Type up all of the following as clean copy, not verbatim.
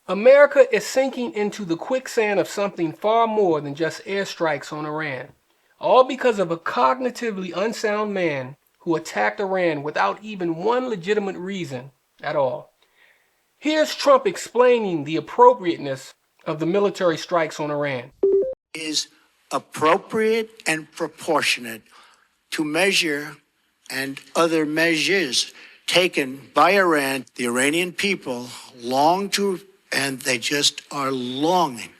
America is sinking into the quicksand of something far more than just airstrikes on Iran, all because of a cognitively unsound man who attacked Iran without even one legitimate reason at all. Here's Trump explaining the appropriateness of the military strikes on Iran. Is appropriate and proportionate to measure and other measures taken by Iran. The Iranian people long to, and they just are longing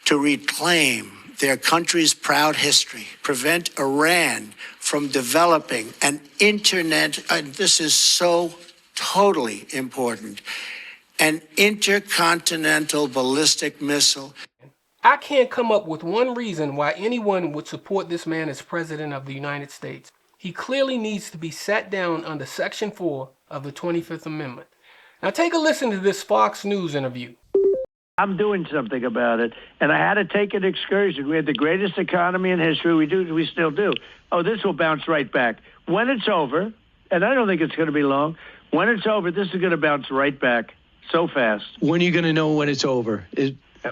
to reclaim their country's proud history, prevent Iran from developing an internet, and this is so totally important, an intercontinental ballistic missile. I can't come up with one reason why anyone would support this man as President of the United States. He clearly needs to be sat down under Section 4 of the 25th Amendment. Now take a listen to this Fox News interview. I'm doing something about it, and I had to take an excursion. We had the greatest economy in history. We still do. Oh, this will bounce right back. When it's over, and I don't think it's going to be long, when it's over, this is going to bounce right back so fast. When are you going to know when it's over?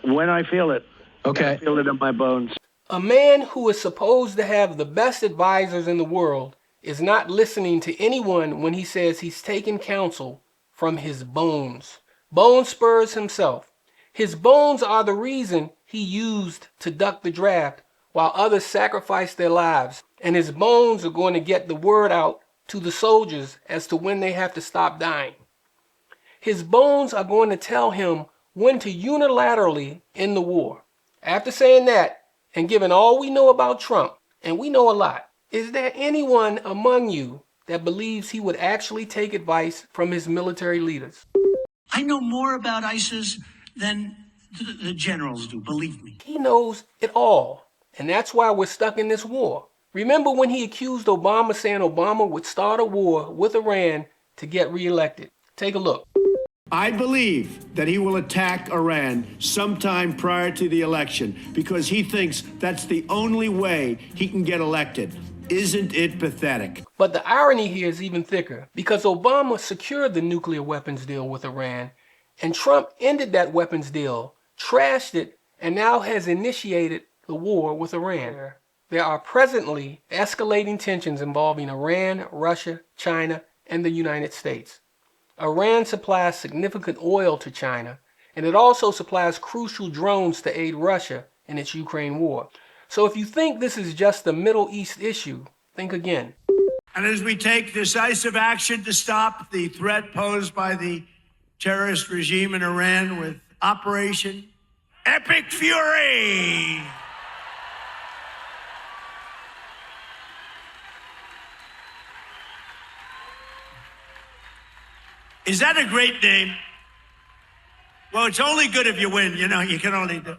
When I feel it. Okay. I feel it in my bones. A man who is supposed to have the best advisors in the world is not listening to anyone when he says he's taking counsel from his bones. Bone Spurs himself. His bones are the reason he used to duck the draft while others sacrificed their lives. And his bones are going to get the word out to the soldiers as to when they have to stop dying. His bones are going to tell him when to unilaterally end the war. After saying that, and given all we know about Trump, and we know a lot, is there anyone among you that believes he would actually take advice from his military leaders? I know more about ISIS than the generals do, believe me. He knows it all, and that's why we're stuck in this war. Remember when he accused Obama, saying Obama would start a war with Iran to get reelected? Take a look. I believe that he will attack Iran sometime prior to the election because he thinks that's the only way he can get elected. Isn't it pathetic? But the irony here is even thicker because Obama secured the nuclear weapons deal with Iran, and Trump ended that weapons deal, trashed it, and now has initiated the war with Iran. There are presently escalating tensions involving Iran, Russia, China, and the United States. Iran supplies significant oil to China, and it also supplies crucial drones to aid Russia in its Ukraine war. So if you think this is just a Middle East issue, think again. And as we take decisive action to stop the threat posed by the terrorist regime in Iran with Operation Epic Fury. Is that a great name? Well, it's only good if you win. You know, you can only do.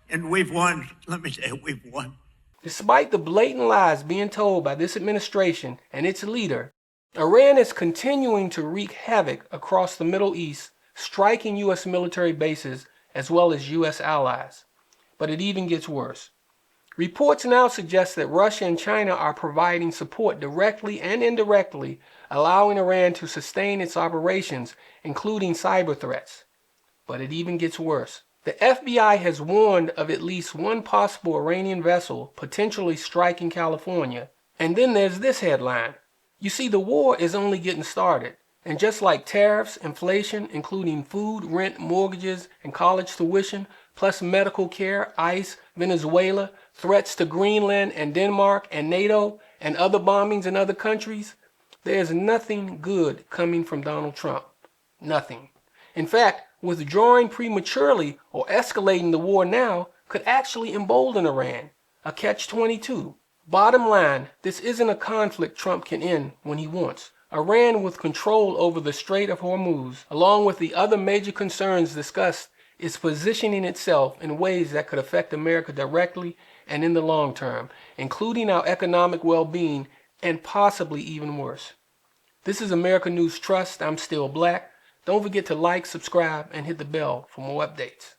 And we've won. Let me tell you, we've won. Despite the blatant lies being told by this administration and its leader, Iran is continuing to wreak havoc across the Middle East, striking U.S. military bases as well as U.S. allies. But it even gets worse. Reports now suggest that Russia and China are providing support directly and indirectly, allowing Iran to sustain its operations, including cyber threats. But it even gets worse. The FBI has warned of at least one possible Iranian vessel potentially striking California. And then there's this headline. You see, the war is only getting started. And just like tariffs, inflation, including food, rent, mortgages, and college tuition, plus medical care, ICE, Venezuela, threats to Greenland and Denmark and NATO, and other bombings in other countries, there's nothing good coming from Donald Trump. Nothing. In fact, withdrawing prematurely or escalating the war now could actually embolden Iran, a catch-22. Bottom line, this isn't a conflict Trump can end when he wants. Iran, with control over the Strait of Hormuz, along with the other major concerns discussed, is positioning itself in ways that could affect America directly and in the long term, including our economic well-being and possibly even worse. This is America News Trust. I'm Steele Black. Don't forget to like, subscribe, and hit the bell for more updates.